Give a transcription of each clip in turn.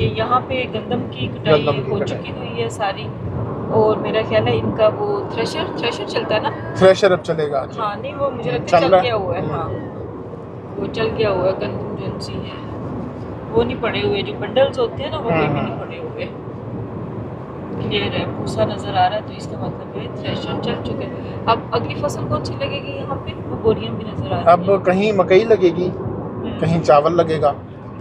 जी, यहाँ पे गंदम की कटाई हो चुकी हुई है सारी, और मेरा ख्याल है इनका वो थ्रेशर चलता है ना। थ्रेशर अब चलेगा जी। हाँ नहीं, वो मुझे लगता है चल गया हुआ है। हाँ वो चल गया हुआ है। गंदम जो सी है वो नहीं पड़े हुए, जो बंडल्स होते हैं ना वो कोई भी नहीं पड़े हुए। क्लियर है, भूसा नजर आ रहा है, तो इसका मतलब है थ्रेशर चल चुके हैं। अब अगली फसल कौन सी लगेगी यहाँ पे? वो बोरियां भी नजर आ रही हैं। अब कहीं मकई लगेगी, कहीं चावल लगेगा।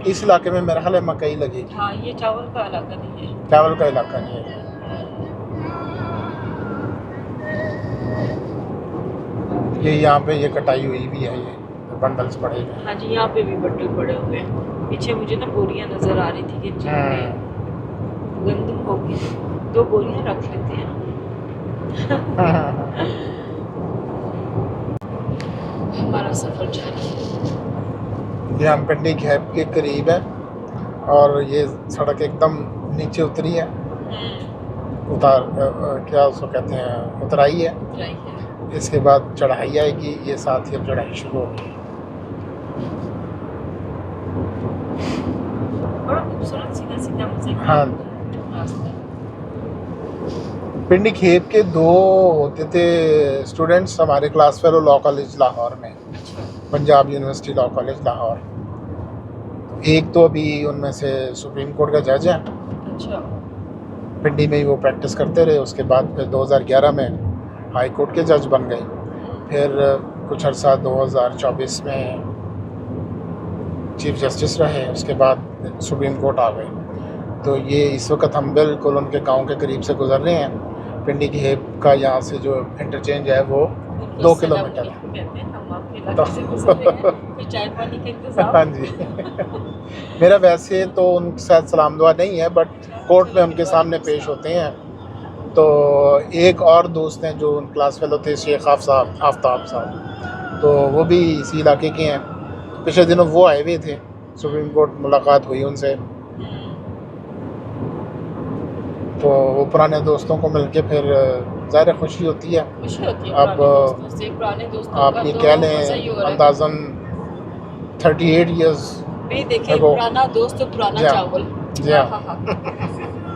इस इलाके में मेरा ख्याल है मकई लगेगी। हाँ ये चावल का इलाका नहीं है, चावल का इलाका नहीं है। ये यहाँ पे ये कटाई हुई भी है, ये बंडल्स पड़े हुए हैं। हाँ जी, यहाँ पे भी बंडल पड़े हुए हैं। पीछे मुझे ना बोरियां नजर आ रही थी कि गंदम होगी, 2 बोरियां रख लेते हैं। हमारा सफर जारी है। ये हम पिंडी घेप के करीब है और ये सड़क एकदम नीचे उतरी है। क्या उसको कहते हैं, उतराई है। इसके बाद चढ़ाई आएगी, ये साथ ही अब चढ़ाई शुरू होगी। बड़ा खूबसूरत सीधा मजे का हाँ, रास्ता। पिंडी खेप के 2 होते थे स्टूडेंट्स हमारे class fellow law college Lahore में, Punjab university law college Lahore. एक तो अभी उनमें से सुप्रीम कोर्ट का जज है। अच्छा। पिंडी में ही वो प्रैक्टिस करते रहे। उसके बाद फिर 2011 में हाई कोर्ट के जज बन गए। फिर कुछ अर्सा 2024 में चीफ जस्टिस रहे। उसके बाद सुप्रीम कोर्ट आ गए। तो ये इस वक्त हम बिल्कुल उनके गांव के करीब से गुजर रहे हैं। पिंडी की हेप का यहाँ से जो इंटरचेंज है वो 2 किलोमीटर है। चाय पानी का इंतजाम। हाँ जी। मेरा वैसे तो उनके साथ सलाम दुआ नहीं है, बट कोर्ट में उनके सामने पेश होते हैं। तो एक और दोस्त हैं जो क्लास फेलो थे, शेख आफ्ताब साहब, तो वो भी इसी इलाके के हैं। पिछले दिनों वो आए हुए थे, सुप्रीम कोर्ट मुलाकात हुई उनसे। तो वो पुराने दोस्तों को मिलके फिर ज़ाहिर खुशी होती है। अब आप ये कह लें अंदाज़न 38 ईयर्स भी देखिए, पुराना दोस्त तो पुराना चावल। जी हाँ।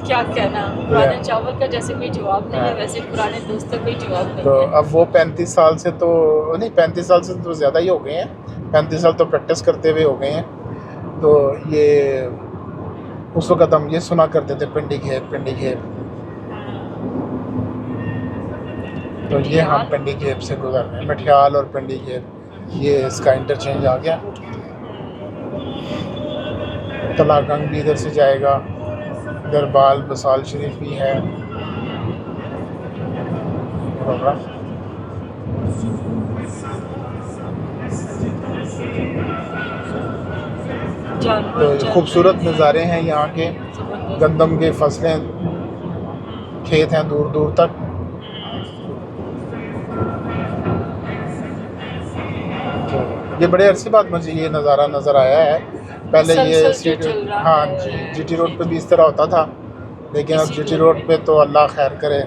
क्या कहना, पुराने चावल का जैसे कोई जवाब नहीं है, वैसे पुराने दोस्त का कोई जवाब नहीं तो है। अब वो 35 साल से तो नहीं, 35 साल से तो ज़्यादा ही हो गए हैं। 35 साल तो प्रैक्टिस करते हुए हो गए हैं। तो ये उस वक़्त हम ये सुना करते थे, पिंडी घेप। तो ये हम पिंडी घेप से गुजर रहे हैं, मठियाल और पिंडी घेप, ये इसका इंटरचेंज आ गया। तलागंग भी इधर से जाएगा, इधर बाल बसाल शरीफ भी है। तो खूबसूरत नज़ारे हैं यहाँ के। गंदम के फसलें, खेत हैं दूर दूर तक। तो ये बड़े अरसे बाद मुझे ये नज़ारा नज़र आया है। पहले ये हाँ जीटी रोड पे भी इस तरह होता था, लेकिन अब जीटी रोड पे तो अल्लाह खैर करे,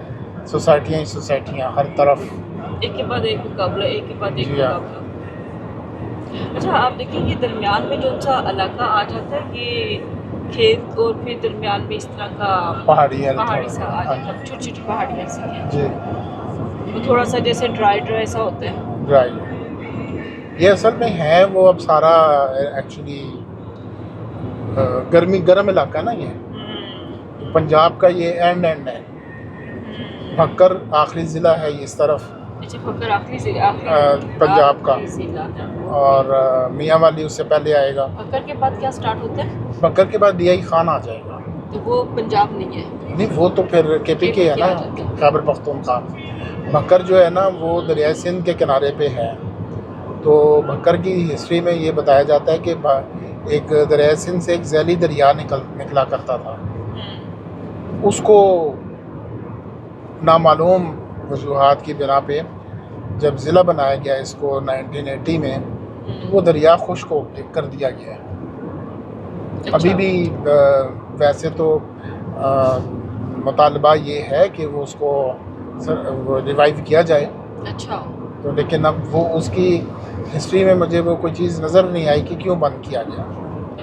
सोसाइटियाँ ही सोसाइटियाँ हर तरफ, एक के बाद एक मुकाबला, एक के बाद एक मुकाबला। अच्छा, आप देखिए ये दरमियान में जो सा इलाका आ जाता है, ये खेत और फिर दरमियान में इस तरह का पहाड़ी सा आ जाता है, छोटी छोटी पहाड़ियाँ सी हैं जी। तो थोड़ा सा जैसे ड्राई सा होता है। ड्राई ये असल में है वो। अब सारा एक्चुअली गर्म इलाका ना ये, तो पंजाब का ये एंड है। भक्कर आखिरी ज़िला है इस तरफ, पंजाब का, और मियाँ वाली उससे पहले आएगा। भक्कर के बाद क्या स्टार्ट होता है? भक्कर के बाद DI खान आ जाएगा। तो वो पंजाब नहीं है? नहीं, वो तो फिर KPK है ना, खैबर पख्तूनख्वा। भक्कर जो है ना वो दरिया सिंध के किनारे पे है। तो भक्कर की हिस्ट्री में ये बताया जाता है कि एक दरिया सिंध से एक झैली दरिया निकला करता था। उसको नामालूम वजूहात की बिना पे जब ज़िला बनाया गया इसको 1980 में, तो वो दरिया खुश्क कर दिया गया है। अभी भी वैसे तो मुतालबा ये है कि वो उसको रिवाइव किया जाए। अच्छा। तो लेकिन अब वो उसकी हिस्ट्री में मुझे वो कोई चीज़ नज़र नहीं आई कि क्यों बंद किया गया।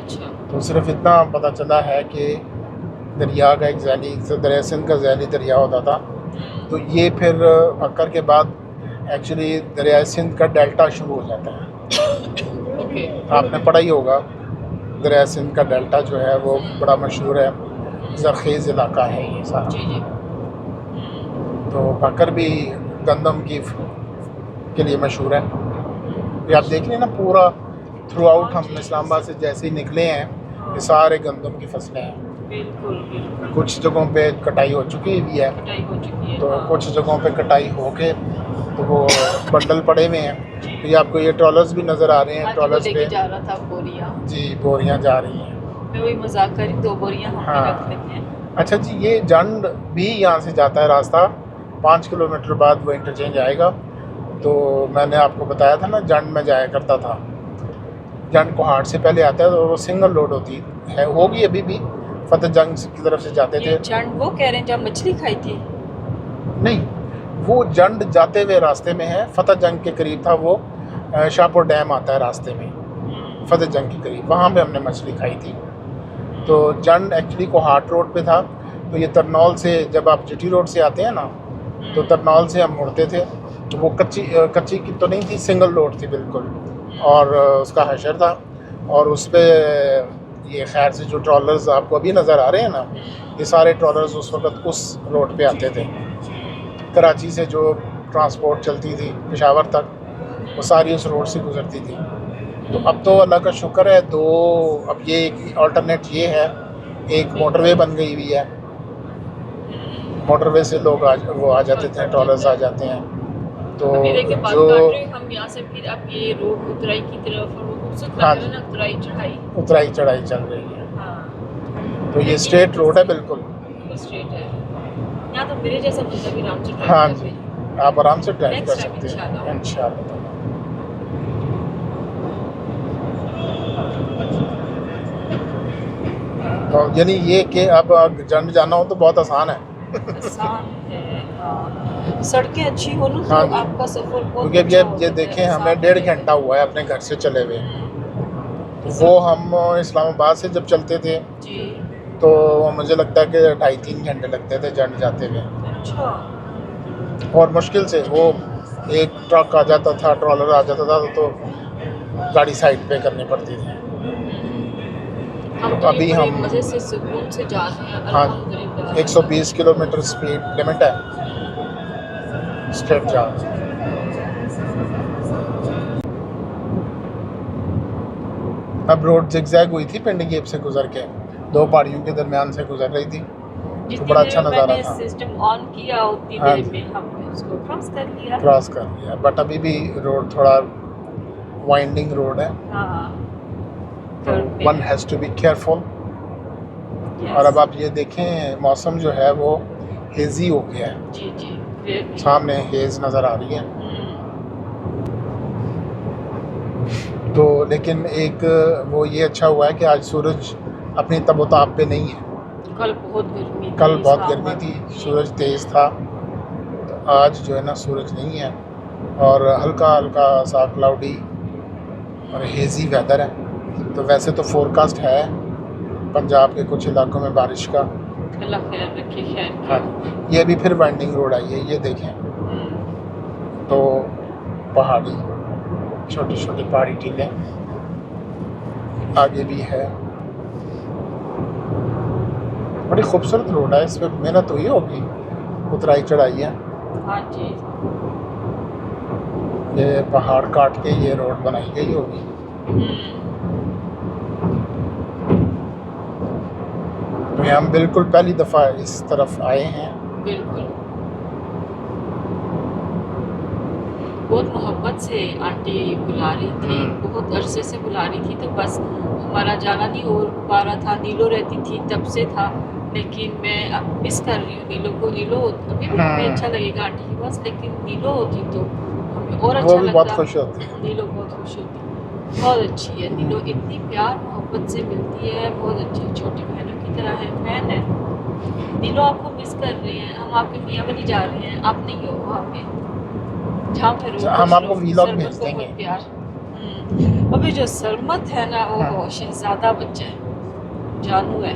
अच्छा। तो सिर्फ इतना पता चला है कि दरिया का एक जैली दरिया सिंध का जैली दरिया होता था। तो ये फिर भक्कर के बाद एक्चुअली दरिया सिंध का डेल्टा शुरू हो जाता है। ओके। आपने पढ़ा ही होगा, दरिया सिंध का डेल्टा जो है वो बड़ा मशहूर है, ज़रख़ेज़ इलाका है ये सारा। जी जी। तो भक्कर भी गंदम की के लिए मशहूर है। ये आप देख रहे हैं ना, पूरा थ्रू आउट हम इस्लामाबाद से जैसे ही निकले हैं ये सारे गंदम की फसलें हैं। बिल्कुल बिल्कुल। कुछ जगहों पे कटाई हो चुकी भी है, कटाई हो चुकी है। तो हाँ। कुछ जगहों पे कटाई होके तो वो बंडल पड़े हुए हैं। तो ये आपको ये ट्रॉलर्स भी नज़र आ रहे हैं, आज ट्रॉलर्स वो पे लेके जा रहा था बोरियां। जी बोरियां जा रही हैं। मैं वही मजाक करी, 2 बोरियां हम भी हाँ। रख लेते हैं। अच्छा जी, ये जंड भी यहाँ से जाता है रास्ता, 5 किलोमीटर बाद वो इंटरचेंज आएगा। तो मैंने आपको बताया था ना जंड में जाया करता था, जंड कोहाट से पहले आता है और वो सिंगल रोड होती है, होगी अभी भी, फतेह जंग की तरफ से जाते थे। ये जंड वो कह रहे हैं जब मछली खाई थी? नहीं, वो जंड जाते हुए रास्ते में है, फतेह जंग के करीब था वो। शाहपुर डैम आता है रास्ते में, फतेह जंग के करीब, वहाँ पे हमने मछली खाई थी। तो जंड एक्चुअली कोहाट रोड पे था। तो ये तरनौल से जब आप जीटी रोड से आते हैं ना, तो तरनौल से हम मुड़ते थे, तो वो कच्ची की तो नहीं थी, सिंगल रोड थी बिल्कुल, और उसका हशर था। और उस पर ये खैर से जो ट्रॉलर्स आपको अभी नज़र आ रहे हैं ना, ये सारे ट्रॉलर्स उस वक्त उस रोड पे आते थे। कराची से जो ट्रांसपोर्ट चलती थी पेशावर तक, वो सारी उस रोड से गुजरती थी। तो अब तो अल्लाह का शुक्र है, दो अब ये एक अल्टरनेट ये है, एक मोटरवे बन गई हुई है। मोटरवे से लोग वो आ जाते थे, ट्रॉलर्स आ जाते हैं। तो के बाद जो हम यहाँ से फिर अब ये रोड उतराई की तरफ, और वो खूबसूरत हाँ लग रहा है ना, उतराई चढ़ाई चल रही है। हाँ। तो ये स्ट्रेट रोड है बिल्कुल। स्ट्रेट है। यहाँ तो मेरे जैसा बंदा भी आराम से ड्राइव हाँ कर जी, ले। आप आराम से ड्राइव Next कर time सकते हैं इंशाल्लाह। इंशाल्लाह। तो यानी ये कि अब जंड जाना हो तो बहुत आसान है। आसान है। हाँ। सड़कें अच्छी हो ना हाँ तो जी। आपका सफर बहुत क्योंकि अच्छा ये हो ये जाता है, देखें, हमें आसान 1.5 है। घंटा हुआ है अपने घर से चले हुए। तो वो हम इस्लामाबाद से जब चलते थे जी। तो मुझे लगता है कि 2.5-3 घंटे लगते थे जंड जाते हुए। अच्छा। और मुश्किल से वो एक ट्रक आ जाता था, ट्रॉलर आ जाता था, तो गाड़ी साइड पे करनी पड़ती थी। हम तो अभी बड़े हम मजे से सुकून से जा रहे हैं, हाँ अल्हम्दुलिल्लाह। 120 किलोमीटर स्पीड लिमिट है, स्ट्रेट जा। अब रोड जिगजैग हुई थी पिंडी गेप से गुजर के, 2 पहाड़ियों के दरमियान से गुजर रही थी, तो बड़ा अच्छा नज़ारा था। सिस्टम ऑन किया उतनी हाँ देर जी। में हमने उसको क्रॉस कर लिया। क्रॉस कर लिया, बट अभी भी रोड थोड़ा वाइंडिंग रोड है, हाँ। तो one has to be careful. और अब आप ये देखें, मौसम जो है वो हेज़ी हो गया है, जी जी। फिर सामने हेज़ नज़र आ रही है। तो लेकिन एक वो ये अच्छा हुआ है कि आज सूरज अपनी तबोताब पे नहीं है। कल बहुत गर्मी थी, कल बहुत इस्लामाबाद गर्मी थी, में। सूरज तेज़ था, तो आज जो है ना सूरज नहीं है, और हल्का हल्का सा क्लाउडी और हेज़ी वेदर है। तो वैसे तो फोरकास्ट है पंजाब के कुछ इलाकों में बारिश का। अल्लाह खैर रखे, खैर हाँ, ये अभी फिर वाइंडिंग रोड आई है, ये देखें, तो पहाड़ी, छोटी छोटी पहाड़ी टीलें आगे भी है। बड़ी खूबसूरत रोड है, इस पर मेहनत हुई होगी, उतराई चढ़ाई है। हाँ जी। ये पहाड़ काट के ये रोड बनाई गई होगी। तो हम बिल्कुल पहली दफ़ा इस तरफ आए हैं। बिल्कुल। बहुत मोहब्बत से आंटी बुला रही थी, बहुत अरसे से बुला रही थी, तो बस हमारा जाना नहीं हो पा रहा था। नीलो रहती थी तब से था, लेकिन मैं अब मिस कर रही हूँ नीलो को। नीलो अभी भी हमें अच्छा लगेगा आंटी के पास, लेकिन नीलो होती तो हमें और अच्छा वो भी बहुत लगता। खुश होती है। नीलो बहुत खुश होती, बहुत अच्छी है नीलो, इतनी प्यार मोहब्बत से मिलती है, बहुत अच्छी, छोटी बहनों की तरह है, फैन है। नीलो आपको मिस कर रहे हैं, हम आपके मियाँ बनी जा रहे हैं, आप नहीं हो वहाँ पे, जहाँ पे हम आपको वीलॉग भेज देंगे। प्यार। अभी जो सरमत है ना, वो शहजादा बच्चा है, जानू है।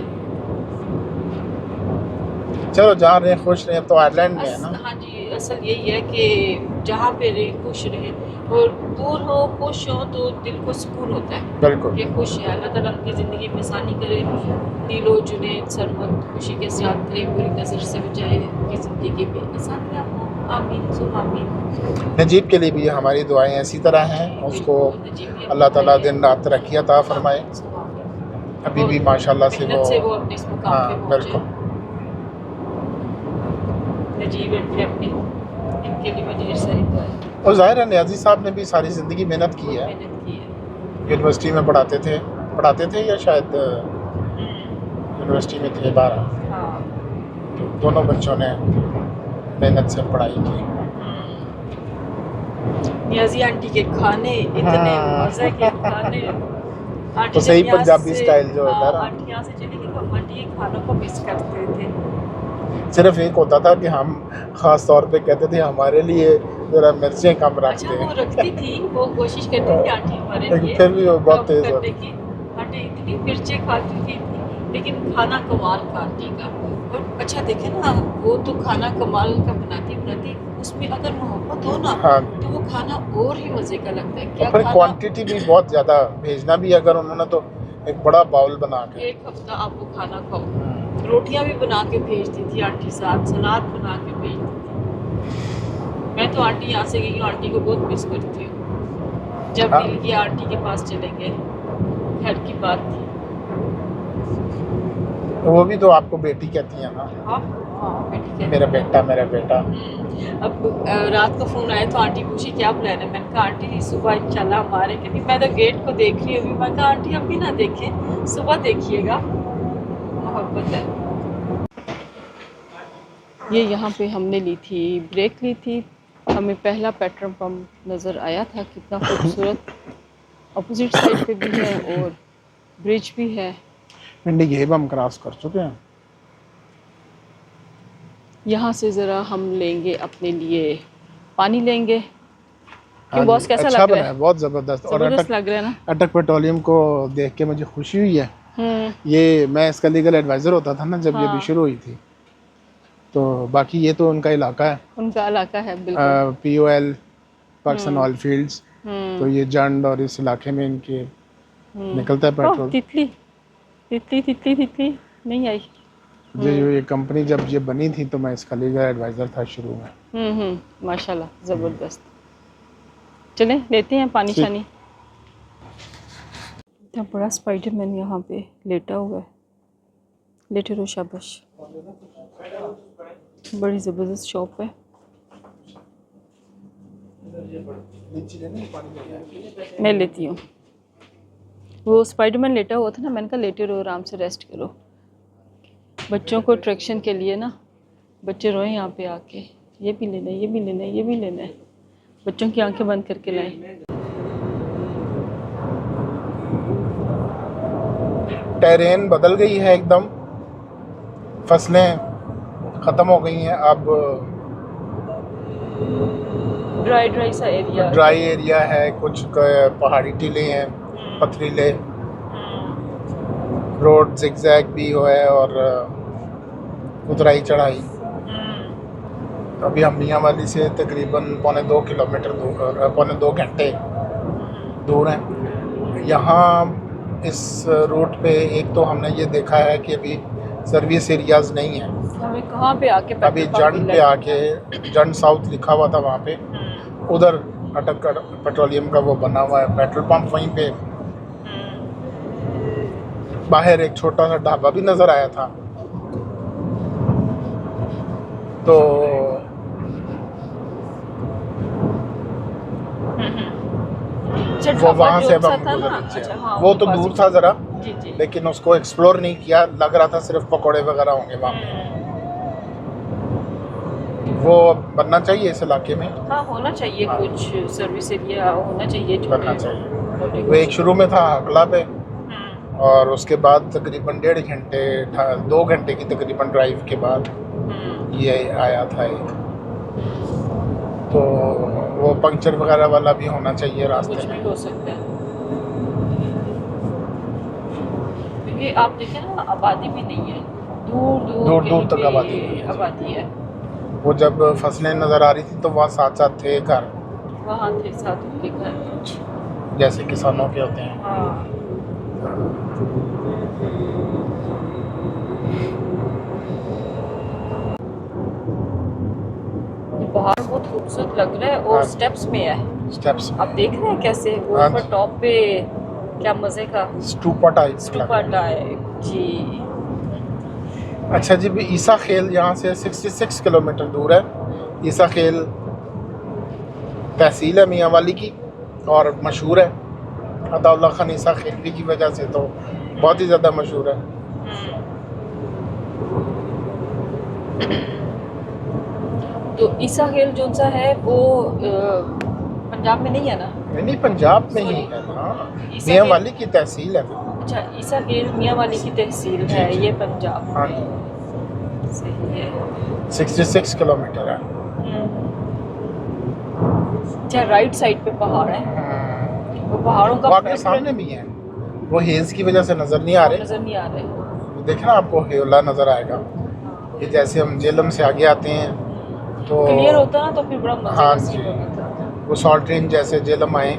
चलो जहाँ रहे खुश रहे, तो आयरलैंड में है ना। हाँ जी, असल यही है कि जहाँ पे रहे खुश रहे, और दूर हो खुश हो तो दिल को सुकून होता है। बिल्कुल। ये खुश है, अल्लाह ताला उनकी ज़िंदगी में आसानी करे, दिलो जुनैद सरमद खुशी के साथ रहे, बुरी नज़र से बचाए, उनकी ज़िंदगी में आसानियाँ हो। आमीन सुम आमीन। नजीब के लिए भी हमारी दुआएं इसी तरह हैं, उसको अल्लाह ताला दिन रात तरक्की अता फरमाए। अभी भी माशाल्लाह से वो अपने इस मुकाम हाँ पे बिल्कुल। पहुंचे। नजीब अपने इनके लिए ढेर सारी दुआएं। और ज़ाहिर है न्याजी साहब ने भी सारी ज़िंदगी मेहनत की है। मेहनत की है। यूनिवर्सिटी में पढ़ाते थे या शायद यूनिवर्सिटी में थे 12। हाँ। तो दोनों बच्चों ने मेहनत से पढ़ाई की। नियाज़ी आंटी के खाने इतने मज़े के खाने। आंटी तो सही जब यहाँ पंजाबी से- स्टाइल जो होता है ना। आंटी यहाँ से चली गई तो हम आंटी के खानों को मिस करते थे। सिर्फ एक होता था कि हम ख़ास तौर पे कहते थे हमारे लिए ज़रा मिर्चें कम रख अच्छा, वो दें। रखती थी, वो कोशिश करती थी आंटी हमारे लेकिन लिए फिर भी वो बहुत कम तेज़ करने की। आंटी इतनी मिर्चें खाती थी, लेकिन खाना कमाल का आंटी का। और अच्छा देखे ना, वो तो खाना कमाल का बनाती, उसमें अगर मोहब्बत हो ना, हाँ। तो वो खाना और ही मज़े का लगता है। क्या फिर खाना, क्वांटिटी भी बहुत ज़्यादा भेजना भी अगर उन्होंने तो एक बड़ा बाउल बना के। एक हफ्ता आप वो खाना खाओ। रोटियां भी बना के भेजती थी आंटी, साथ सलाद बना के भेजती थी। मैं तो आंटी यहाँ से गई हूँ, आंटी को बहुत मिस करती हूँ। जब हाँ। दिल किया आंटी के पास चलेंगे, घर की बात थी। तो वो भी तो आपको बेटी कहती है ना। हाँ हाँ, बेटी कहती मेरा बेटा मेरा बेटा। अब रात को फ़ोन आया तो आंटी पूछी क्या प्लान है। मैंने कहा आंटी सुबह इंशाल्लाह हमारे, क्योंकि मैं तो गेट को देख रही हूँ। मैं कहा आंटी अभी ना देखें, सुबह देखिएगा, मोहब्बत है ये। यहाँ पे हमने ली थी ब्रेक ली थी, हमें पहला पेट्रोल पंप नज़र आया था, कितना खूबसूरत। अपोजिट साइड पे भी है और ब्रिज भी है। पिंडी गेब हम क्रॉस कर चुके हैं। यहाँ से ज़रा हम लेंगे अपने लिए पानी लेंगे। क्यों हाँ बॉस, जी, कैसा अच्छा लग रहा बना है? है, बहुत ज़बरदस्त। और ज़बरदस्त लग रहा है ना। अटक पेट्रोलियम को देख के मुझे खुशी हुई है। ये मैं इसका लीगल एडवाइज़र होता था ना जब ये भी शुरू हुई थी। तो बाकी ये तो उनका इलाका है, उनका इलाका है बिल्कुल। POL Pakistan oil fields. तो ये जंड और इस इलाके में इनके निकलता है पेट्रोल। तितली तितली तितली तितली नहीं आई। ये कंपनी जब ये बनी थी तो मैं इसका लीगल एडवाइज़र था शुरू में। माशाल्लाह ज़बरदस्त। चलें लेते हैं पानी शानी। इतना बड़ा स्पाइडरमैन यहाँ पे लेटा हुआ है। लेटे रहो, शाबाश। बड़ी ज़बरदस्त शॉप है। मैं लेती हूँ। वो स्पाइडरमैन लेटा हुआ था ना, मैंने कहा लेटे रहो, आराम से रेस्ट करो। बच्चों को अट्रैक्शन के लिए ना, बच्चे रोए यहाँ पे आके, ये भी लेना है, ये भी लेना है, ये भी लेना है। बच्चों की आंखें बंद करके लाएं। टेरेन बदल गई है एकदम, फसलें ख़त्म हो गई हैं। अब ड्राई सा एरिया, ड्राई एरिया है, कुछ पहाड़ी टीले हैं, पथरीले रोड, जिगजैग भी हो है और उतराई चढ़ाई। अभी हम मियाँ वाली से तकरीबन पौने 2 किलोमीटर दूर, पौने 2 घंटे दूर हैं। यहाँ इस रूट पे एक तो हमने ये देखा है कि अभी सर्विस एरियाज़ नहीं है। हमें कहाँ पे आके अभी जंड पे आके, जंड साउथ लिखा हुआ था वहाँ पे, उधर अटक पेट्रोलियम का वो बना हुआ है पेट्रोल पंप। वहीं पे बाहर एक छोटा सा ढाबा भी नज़र आया था। तो वो वहाँ से अब हम गुजरे। वो तो दूर था ज़रा, लेकिन उसको एक्सप्लोर नहीं किया। लग रहा था सिर्फ पकौड़े वगैरह होंगे वहाँ पे। वो बनना चाहिए इस इलाके में। हाँ होना चाहिए, कुछ सर्विस एरिया होना चाहिए, बनना चाहिए। वो एक शुरू में था अगला पे, और उसके बाद तकरीबन 1.5 घंटे, 2 घंटे की तकरीबन ड्राइव के बाद ये आया था एक। तो वो पंक्चर वगैरह वाला भी होना चाहिए रास्ते में। कुछ भी हो सकता है। क्योंकि आप देखें ना आबादी भी नहीं है, दूर दूर कहीं तक पे आबादी नहीं है। आबादी है। वो जब फसलें नज़र आ रही थी तो वहाँ साथ साथ थे घर, वहाँ थे साथ उनके घर। जैसे किसानों के होते हैं। हाँ ये पहाड़ बहुत खूबसूरत लग रहा है और हाँ। स्टेप्स में है। स्टेप्स आप देख रहे हैं कैसे वो हाँ ऊपर जी। टॉप पे, क्या मजे का स्टूपा टाइप स्टूपा टाइप जी। अच्छा जी, भी ईसा खेल यहाँ से 66 किलोमीटर दूर है। ईसा खेल तहसील है मियाँ वाली की और मशहूर है अताउल्ला खान ईसा खेलवी की वजह से, तो बहुत ही ज़्यादा मशहूर है। तो ईसा खेल जो सा है वो पंजाब में नहीं है ना? नहीं, पंजाब में ही है ना, ईसा मियाँ खेल- वाली की तहसील है। अच्छा, ईसा खेल मियाँ वाली की तहसील जी, है, जी। ये पंजाब हाँ में। सही है। 66 किलोमीटर है। अच्छा, राइट साइड पे पहाड़ है, वो पहाड़ों का वो आगे पैटर्न सामने भी है, वो हेज की वजह से नज़र नहीं आ रहे। नजर नहीं आ रहे। देखना आपको हेला नज़र आएगा। ये जैसे हम जेलम से आगे आते हैं तो क्लियर होता ना तो फिर बड़ा मजे हाँ का जी, सीन होता। वो सॉल्ट रेंज जैसे जेलम आए,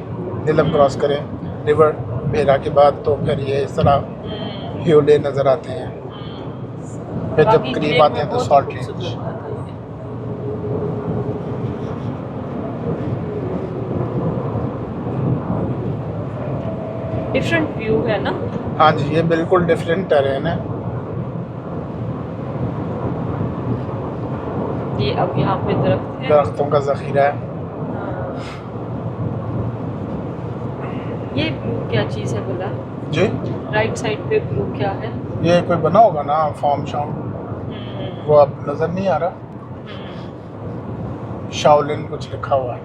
जेलम क्रॉस करें रिवर भेरा के बाद, तो फिर ये इस तरह ह्योले नज़र आते हैं। फिर जब बाकी करीब क्लियर आते में हैं तो बहुत सॉल्ट खूबसूरत रेंज। लगता था ये। डिफरेंट व्यू है ना। हाँ जी, ये बिल्कुल डिफरेंट टेरेन है। ये अब यहाँ पे दरख्त है। दरख्तों का ज़ख़ीरा है। ये ब्लू क्या चीज़ है बोला? जी, राइट साइड पे ब्लू क्या है? ये कोई बना होगा ना फॉर्म शाम, वो अब नज़र नहीं आ रहा। शाओलिन कुछ लिखा हुआ है।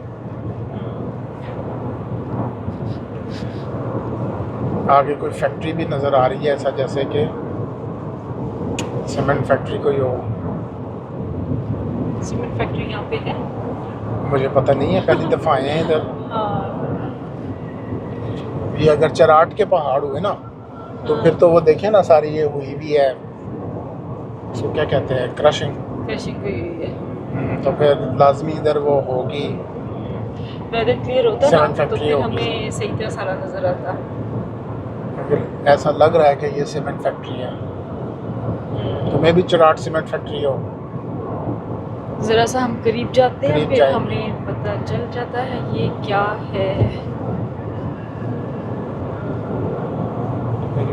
आगे कोई फैक्ट्री भी नज़र आ रही है, ऐसा जैसे कि सीमेंट फैक्ट्री कोई हो। सीमेंट फैक्ट्री यहाँ पे है। मुझे पता नहीं है, पहली दफ़ा आए हैं इधर। हाँ। ये अगर चराट के पहाड़ हुए ना तो फिर तो वो देखें ना सारी ये हुई भी है, उसको क्या कहते हैं, क्रशिंग। क्रशिंग हुई हुई है। तो फिर लाजमी इधर वो होगी, वेदर क्लियर होता ना सीमेंट तो फैक्ट्री फिर होगी। हमें सही तरह सारा नजर आता। फिर ऐसा लग रहा है कि ये सीमेंट फैक्ट्री है, तो मे भी चराट सीमेंट फैक्ट्री हो। जरा सा हम करीब जाते हैं करीब फिर जाएंगे। हमें पता चल जाता है ये क्या है।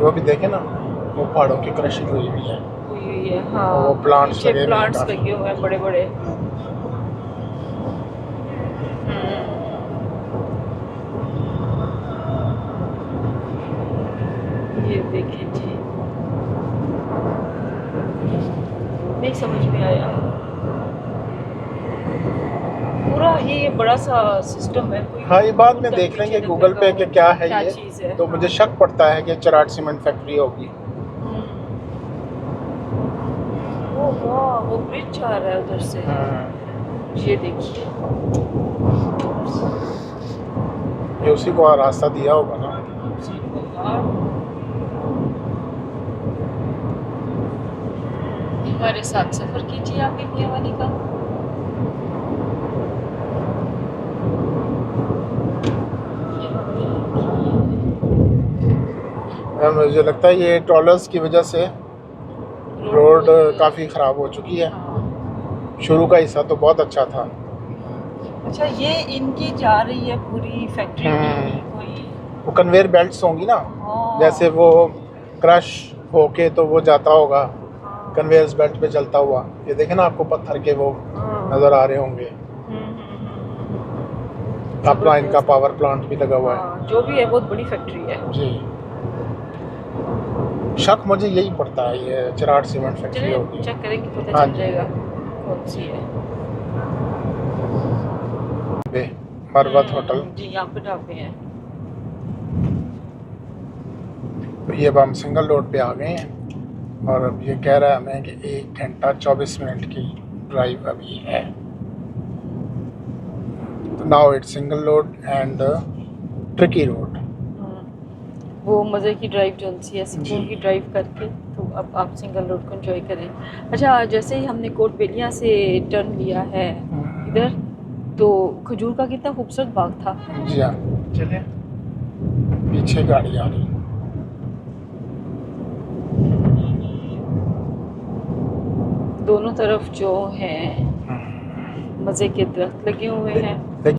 वो भी देखे ना, वो पहाड़ों की क्रशिंग हुई भी है। हुई हुई है। हाँ, वो प्लांट्स पीछे लगे हुए हैं प्लांट्स काफी। लगे हुए हैं बड़े बड़े। ये देखिए जी, नहीं समझ में आया पूरा ये बड़ा सा सिस्टम है। कोई हाँ, ये बाद में दूर तक देख लेंगे पीछे गूगल पे कि क्या है क्या ये। चीज़ है। तो मुझे शक पड़ता है कि चराट सीमेंट फैक्ट्री होगी। ओ वाह, वो ब्रिज जा रहा है उधर से। ये देखिए, ये उसी को रास्ता दिया होगा ना। हमारे साथ सफर कीजिए आप मियाँ वाली का। मुझे लगता है ये ट्रॉलर्स की वजह से रोड काफ़ी ख़राब हो चुकी है। शुरू का हिस्सा तो बहुत अच्छा था। अच्छा, ये इनकी जा रही है पूरी फैक्ट्री की कोई। वो कन्वेयर बेल्ट्स होंगी ना, हाँ। जैसे वो क्रश होके तो वो जाता होगा कन्वेयर बेल्ट पे चलता हुआ। ये देखे ना, आपको पत्थर के वो नज़र आ रहे होंगे। अपना इनका पावर प्लांट भी लगा हुआ है। जो भी है बहुत बड़ी फैक्ट्री है जी, शक मुझे यही पड़ता है ये चराट सीमेंट फैक्ट्री चलिए होगी। चेक करेंगे, पता हाँ चल जी। जाएगा कौन सी है। मरवत होटल। जी, यहाँ पे ढाबे हैं। ये अब हम सिंगल रोड पे आ गए हैं और अब ये कह रहा है हमें कि 1 घंटा 24 मिनट की ड्राइव अभी है। तो now it's single road and tricky road. वो मज़े की ड्राइव जो सी है, सुकून जी। की ड्राइव करके तो अब आप सिंगल रोड को एंजॉय करें। अच्छा, जैसे ही हमने कोट बेलिया से टर्न लिया है इधर, तो खजूर का कितना खूबसूरत बाग था। जी हाँ, चलिए पीछे गाड़ी आ रही है। दोनों तरफ जो है मज़े के दरख्त लगे हुए हैं।